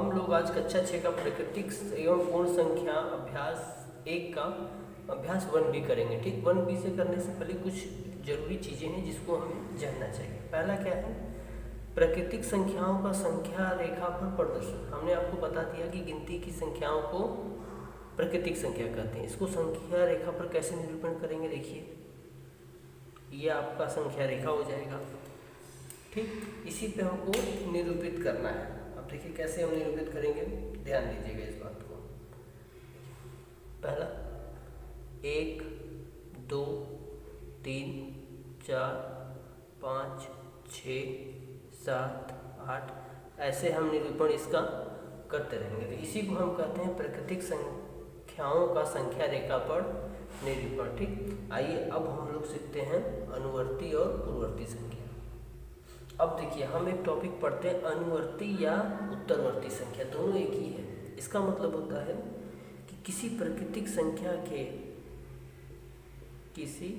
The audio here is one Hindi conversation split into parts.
हम लोग आज कक्षा 6 का प्राकृतिक एवं पूर्ण संख्या अभ्यास 1 का अभ्यास 1B करेंगे। ठीक, 1B से करने से पहले कुछ जरूरी चीज़ें हैं जिसको हमें जानना चाहिए। पहला क्या है, प्राकृतिक संख्याओं का संख्या रेखा पर प्रदर्शन। हमने आपको बता दिया कि गिनती की संख्याओं को प्राकृतिक संख्या कहते हैं। इसको संख्या रेखा पर कैसे निरूपण करेंगे, देखिए ये आपका संख्या रेखा हो जाएगा। ठीक, इसी पे हमको निरूपित करना है। अब देखिए कैसे हम निरूपित करेंगे, ध्यान दीजिएगा इस बात को। पहला 1 2 3 4 5 6 7 8 ऐसे हम निरूपण इसका करते रहेंगे। तो इसी को हम कहते हैं प्राकृतिक संख्याओं का संख्या रेखा पर निरूपण। ठीक, आइए अब हम लोग सीखते हैं अनुवर्ती और पूर्ववर्ती संख्या। अब देखिए हम एक टॉपिक पढ़ते हैं अनुवर्ती या उत्तरवर्ती संख्या, दोनों एक ही है। इसका मतलब होता है कि किसी प्राकृतिक संख्या के किसी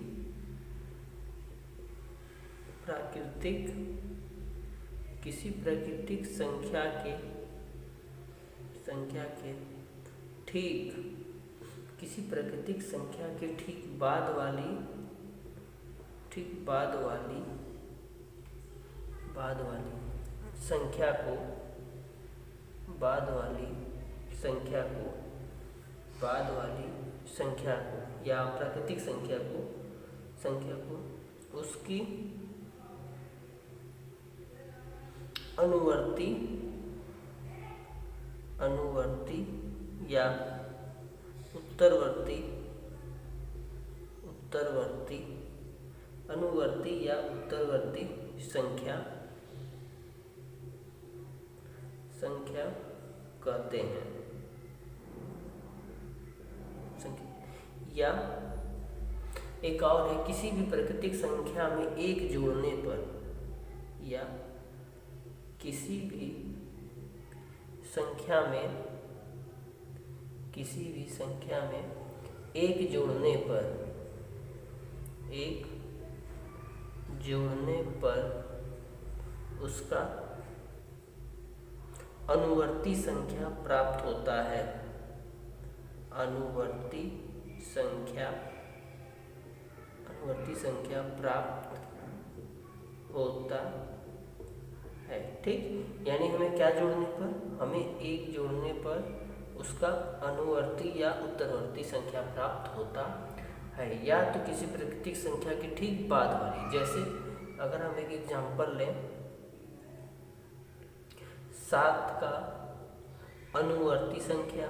प्राकृतिक संख्या के ठीक बाद वाली संख्या को या प्राकृतिक संख्या को उसकी अनुवर्ती या उत्तरवर्ती संख्या कहते हैं। या एक और है, किसी भी प्राकृतिक संख्या में एक जोड़ने पर या किसी भी संख्या में एक जोड़ने पर उसका अनुवर्ती संख्या प्राप्त होता है। अनुवर्ती संख्या प्राप्त होता है। ठीक, यानी हमें क्या जोड़ने पर, हमें एक जोड़ने पर उसका अनुवर्ती या उत्तरवर्ती संख्या प्राप्त होता है, या तो किसी प्राकृतिक संख्या के ठीक बाद वाली। जैसे अगर हम एक एग्जांपल लें, 7 का अनुवर्ती संख्या,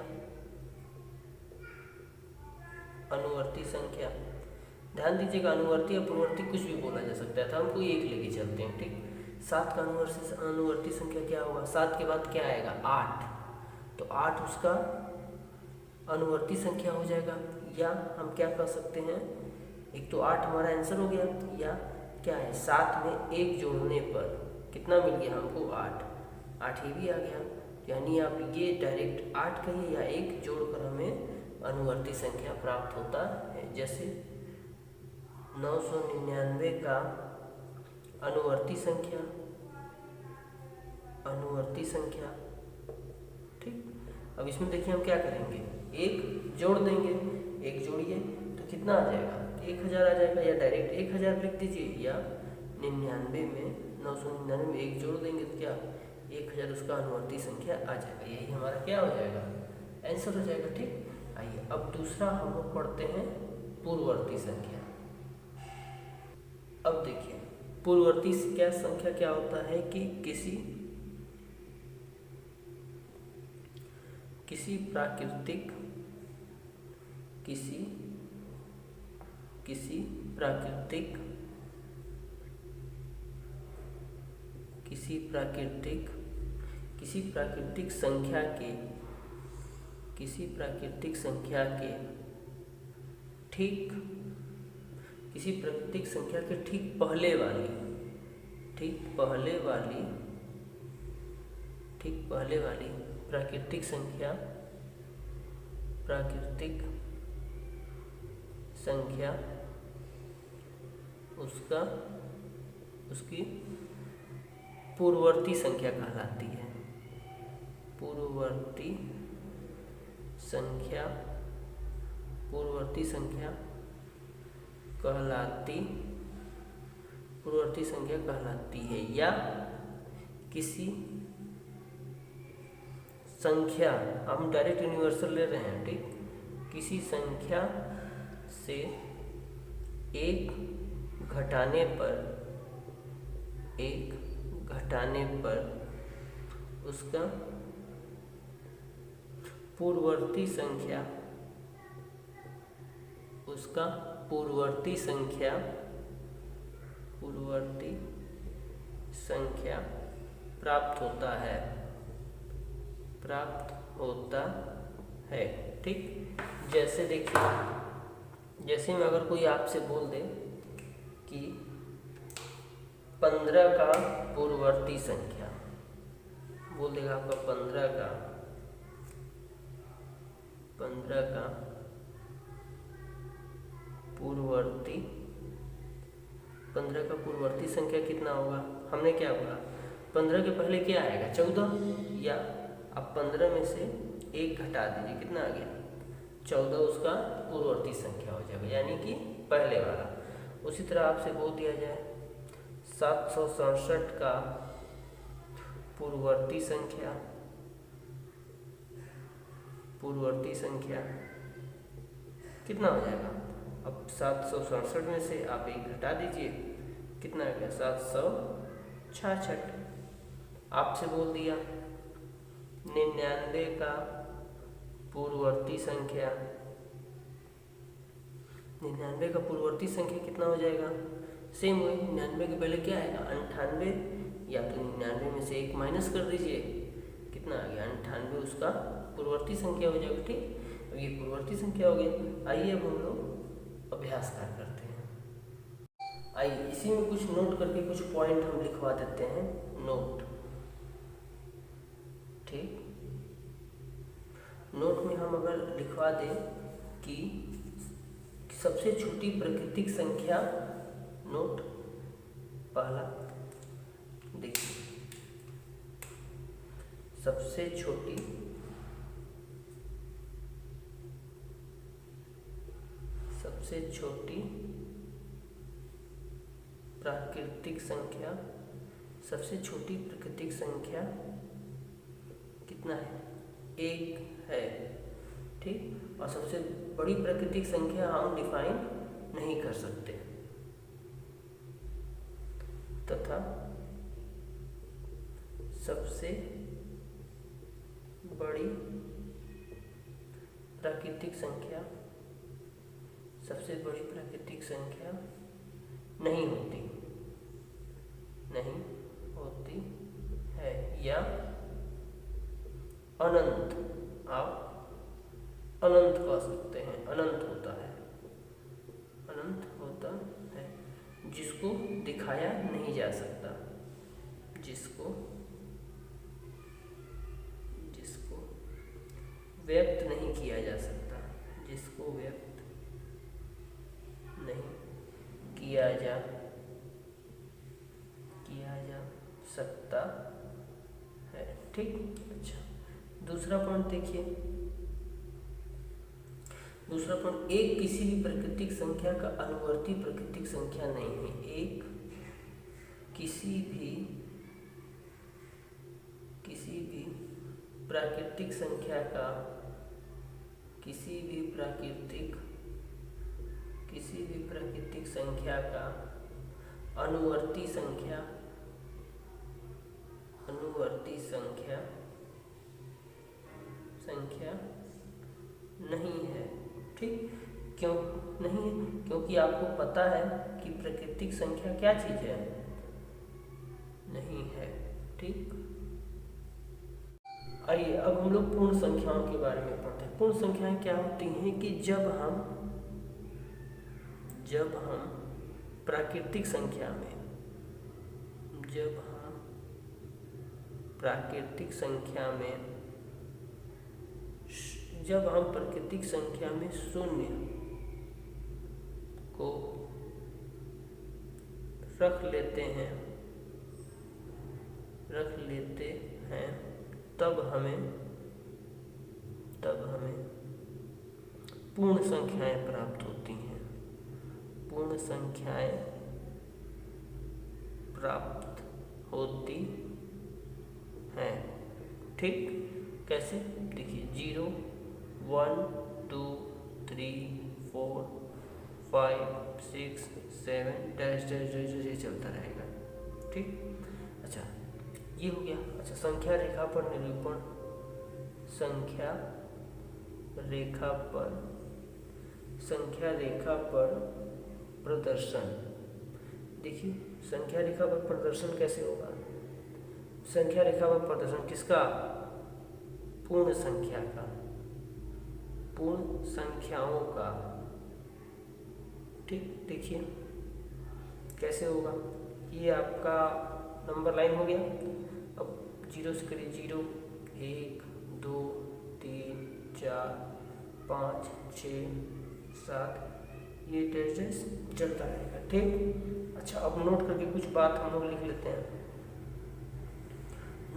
ध्यान दीजिएगा अनुवर्ती या पूर्ववर्ती कुछ भी बोला जा सकता है, तो हम कोई एक लेके चलते हैं। ठीक, 7 का अनुवर्ती संख्या क्या होगा, 7 के बाद क्या आएगा 8, तो 8 उसका अनुवर्ती संख्या हो जाएगा। या हम क्या कर सकते हैं, एक तो 8 हमारा आंसर हो गया, या क्या है 7 में एक जोड़ने पर कितना मिल गया हमको 8 ये भी आ गया। यानी आप ये डायरेक्ट 8 कहिए या एक जोड़कर हमें अनुवर्ती संख्या प्राप्त होता है। जैसे 999 का अनुवर्ती संख्या। ठीक, अब इसमें देखिए हम क्या करेंगे, एक जोड़ देंगे, एक जोड़िए तो कितना आ जाएगा 1000 आ जाएगा, या डायरेक्ट 1000 लिख दीजिए, या 99 में 999 में एक जोड़ देंगे तो क्या 1000 उसका अनुवर्ती संख्या आ जाएगा। यही हमारा क्या हो जाएगा, आंसर हो जाएगा। ठीक, आइए अब दूसरा हम लोग पढ़ते हैं पूर्ववर्ती संख्या। अब देखिए पूर्ववर्ती संख्या क्या होता है कि किसी प्राकृतिक संख्या के ठीक पहले वाली प्राकृतिक संख्या उसकी पूर्ववर्ती संख्या कहलाती है। पूर्ववर्ती संख्या कहलाती है, या किसी संख्या, हम डायरेक्ट यूनिवर्सल ले रहे हैं, ठीक, किसी संख्या से एक घटाने पर उसका पूर्ववर्ती संख्या प्राप्त होता है, ठीक। जैसे देखिए, जैसे में अगर कोई आपसे बोल दे कि 15 का पूर्ववर्ती संख्या, बोल देगा आपका 15 का पूर्ववर्ती संख्या कितना होगा। हमने क्या बोला, 15 के पहले क्या आएगा, 14, या अब 15 में से 1 घटा दीजिए, कितना आ गया, 14 उसका पूर्ववर्ती संख्या हो जाएगा, यानी कि पहले वाला। उसी तरह आपसे बोल दिया जाए 767 का पूर्ववर्ती संख्या कितना हो जाएगा। अब 767 में से आप 1 घटा दीजिए, कितना आ गया, 766। आपसे बोल दिया 99 का पूर्ववर्ती संख्या, 99 का पूर्ववर्ती संख्या कितना हो जाएगा, सेम वही 99 के पहले क्या आएगा, 98, या तो 99 में से 1 माइनस कर दीजिए, कितना आ गया, 98 उसका पूर्ववर्ती संख्या हो जाएगा, ठीक। अब ये पूर्ववर्ती संख्या हो गई। आइए अब हम लोग अभ्यास करते हैं। आइए इसी में कुछ नोट करके कुछ पॉइंट हम लिखवा देते हैं, नोट, ठीक। नोट में हम अगर लिखवा दें कि सबसे छोटी प्राकृतिक संख्या, नोट पहला देखिए, सबसे छोटी प्राकृतिक संख्या कितना है, 1 है, ठीक। और सबसे बड़ी प्राकृतिक संख्या हम डिफाइन नहीं कर सकते, तथा सबसे बड़ी प्राकृतिक संख्या नहीं होती है, या अनंत, आप अनंत कह सकते हैं, अनंत होता है, जिसको दिखाया नहीं जा सकता, जिसको व्यक्त नहीं किया जा सकता, जिसको व्यक्त नहीं किया जा सकता है, ठीक। अच्छा, दूसरा पॉइंट देखिए, दूसरा पॉइंट, एक किसी भी प्राकृतिक संख्या का अनुवर्ती प्राकृतिक संख्या नहीं है। एक किसी भी प्राकृतिक संख्या का अनुवर्ती संख्या नहीं है, ठीक। क्यों नहीं है, क्योंकि आपको पता है कि प्राकृतिक संख्या क्या चीज है, नहीं है, ठीक। आइए अब हम लोग पूर्ण संख्याओं के बारे में पढ़ते हैं। पूर्ण संख्याएं क्या होती हैं कि जब हम प्राकृतिक संख्या में शून्य को रख लेते हैं तब हमें पूर्ण संख्याएं प्राप्त होती हैं, पूर्ण संख्याएं प्राप्त होती हैं। ठीक, कैसे? देखिए 0 1 2 3 4 5 6 7 डैश डैश डैश ये चलता रहेगा। ठीक, अच्छा ये हो गया। अच्छा संख्या रेखा पर निरूपण, संख्या रेखा पर प्रदर्शन। देखिए संख्या रेखा पर प्रदर्शन कैसे होगा? संख्या रेखा पर प्रदर्शन किसका? पूर्ण संख्या का, पूर्ण संख्याओं का। ठीक, देखिए कैसे होगा। ये आपका नंबर लाइन हो गया। अब 0 से करिए, 0 1 2 3 4 5 6 7, ये डैश डैश चलता रहेगा। ठीक, अच्छा अब नोट करके कुछ बात हम लोग लिख लेते हैं।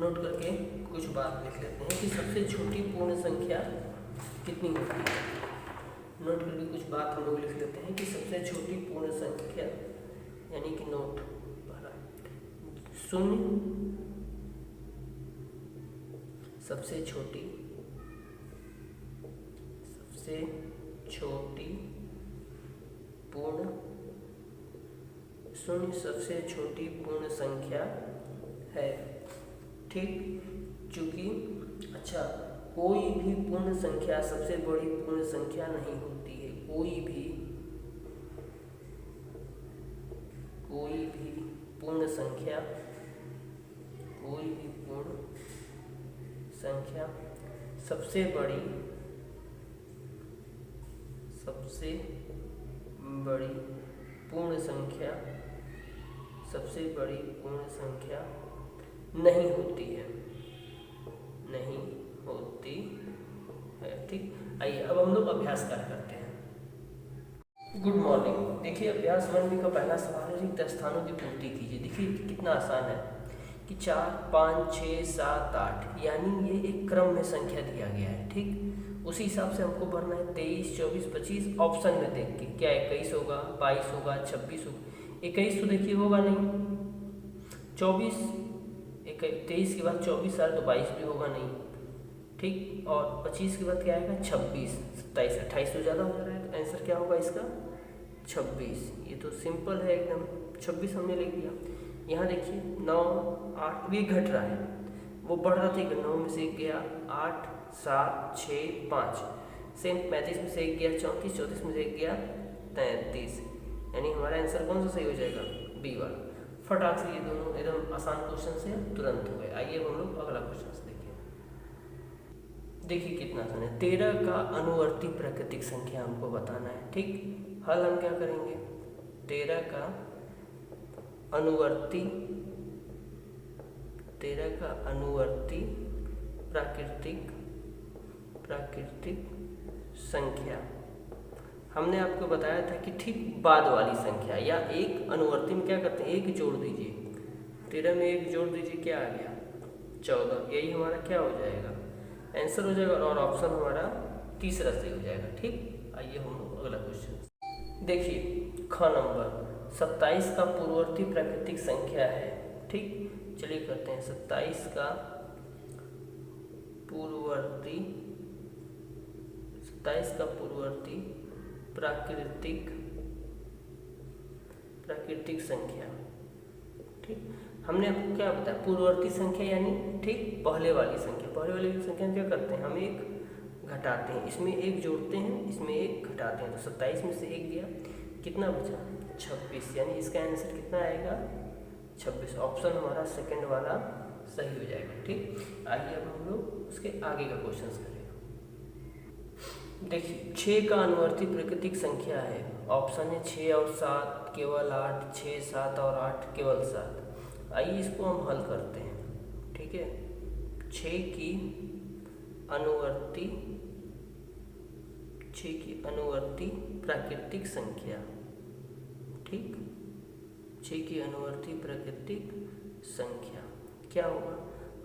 नोट करके कुछ बात लिख लेते हैं कि सबसे छोटी पूर्ण संख्या कितनी होती है। नोट करके कुछ बात हम लोग लिख लेते हैं कि सबसे छोटी पूर्ण संख्या, यानी कि नोट पहला 0, सबसे छोटी पूर्ण 0 सबसे छोटी पूर्ण संख्या है। ठीक, चूंकि अच्छा कोई भी पूर्ण संख्या सबसे बड़ी पूर्ण संख्या नहीं होती है। कोई भी पूर्ण संख्या सबसे बड़ी पूर्ण संख्या नहीं होती है। ठीक, आइए अब हम लोग अभ्यास कार्य करते हैं। Good morning. देखिए अभ्यास 1B का पहला सवाल है, रिक्त स्थानों की पूर्ति कीजिए। देखिए कितना आसान है कि 4 5 6 7 8, यानी ये एक क्रम में संख्या दिया गया है। ठीक, उसी हिसाब से हमको भरना है 23 24 25 ऑप्शन में देख के। क्या 21 होगा, 22 होगा, 26 होगा। 21 तो देखिए होगा नहीं, 23 के बाद 24 आए तो 22 भी होगा नहीं। ठीक, और 25 के बाद क्या आएगा, 26 27 28 तो ज़्यादा हो जा रहा है, तो आंसर क्या होगा इसका 26। ये तो सिंपल है एकदम, 26 हमने लिख दिया। यहाँ देखिए 9 8 भी घट रहा है, वो बढ़ रहा था, 9 में से 1 गया 8 7 6 5, सेम 35 में से 1 गया 34 34 में से 1 गया 33, यानी हमारा आंसर कौन सा सही हो जाएगा, बी वाला। फटाक से ये दोनों एकदम आसान क्वेश्चन से तुरंत हो गए। आइए हम लोग अगला क्वेश्चन देखिए। देखिए कितना आसान है। 13 का अनुवर्ती प्राकृतिक संख्या हमको बताना है। ठीक, हल हम क्या करेंगे, 13 का अनुवर्ती प्राकृतिक संख्या। हमने आपको बताया था कि ठीक बाद वाली संख्या या एक अनुवर्ती में क्या करते हैं, एक जोड़ दीजिए, 13 में 1 जोड़ दीजिए, क्या आ गया 14, यही हमारा क्या हो जाएगा आंसर हो जाएगा, और ऑप्शन हमारा तीसरा सही हो जाएगा। ठीक, आइए हम लोग अगला क्वेश्चन देखिए। ख नंबर 27 का पूर्ववर्ती प्राकृतिक संख्या है। ठीक, चलिए करते हैं। 27 का पूर्ववर्ती प्राकृतिक संख्या। ठीक, हमने आपको क्या बताया, पूर्ववर्ती संख्या यानी ठीक पहले वाली संख्या। पहले वाली संख्या क्या करते हैं, हम एक घटाते हैं, इसमें एक जोड़ते हैं, इसमें एक घटाते हैं, तो 27 में से 1 गया, कितना बचा 26, यानी इसका आंसर कितना आएगा 26। ऑप्शन हमारा सेकंड वाला सही हो जाएगा। ठीक, आइए अब हम लोग उसके आगे का क्वेश्चन करें। देखिए 6 का अनुवर्ती प्राकृतिक संख्या है। ऑप्शन है 6 और 7 केवल 8, 6 7 और 8 केवल 7। आइए इसको हम हल करते हैं। ठीक है, 6 की अनुवर्ती प्राकृतिक संख्या। ठीक, 6 की अनुवर्ती प्राकृतिक संख्या क्या होगा,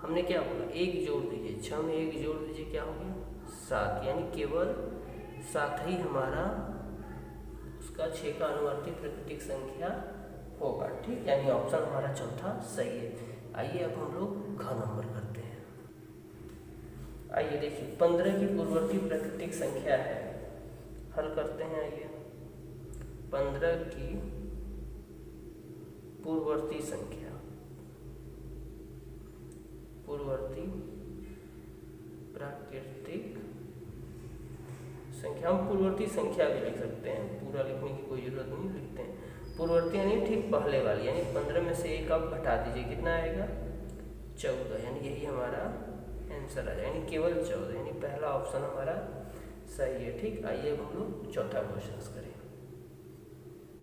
हमने क्या बोला, एक जोड़ दीजिए, 6 में 1 जोड़ दीजिए, क्या हो गया 7, यानी केवल 7 ही हमारा उसका 6 का अनुवर्ती प्राकृतिक संख्या होगा। ठीक, यानी ऑप्शन हमारा चौथा सही है। आइए अब हम लोग घ नंबर करते हैं। आइए देखिए 15 की पूर्ववर्ती प्राकृतिक संख्या है, हल करते हैं। आइए 15 की पूर्ववर्ती संख्या, पूर्ववर्ती प्राकृतिक संख्या, हम पूर्ववर्ती संख्या भी लिख सकते हैं, पूरा लिखने की कोई जरूरत नहीं, लिखते हैं पूर्ववर्ती यानी ठीक पहले वाली, यानी 15 में से 1 आप घटा दीजिए, कितना आएगा 14, यानी यही हमारा आंसर आ जाए, यानी केवल 14, यानी पहला ऑप्शन हमारा सही है। ठीक, आइए अब हम लोग चौथा क्वेश्चन करें।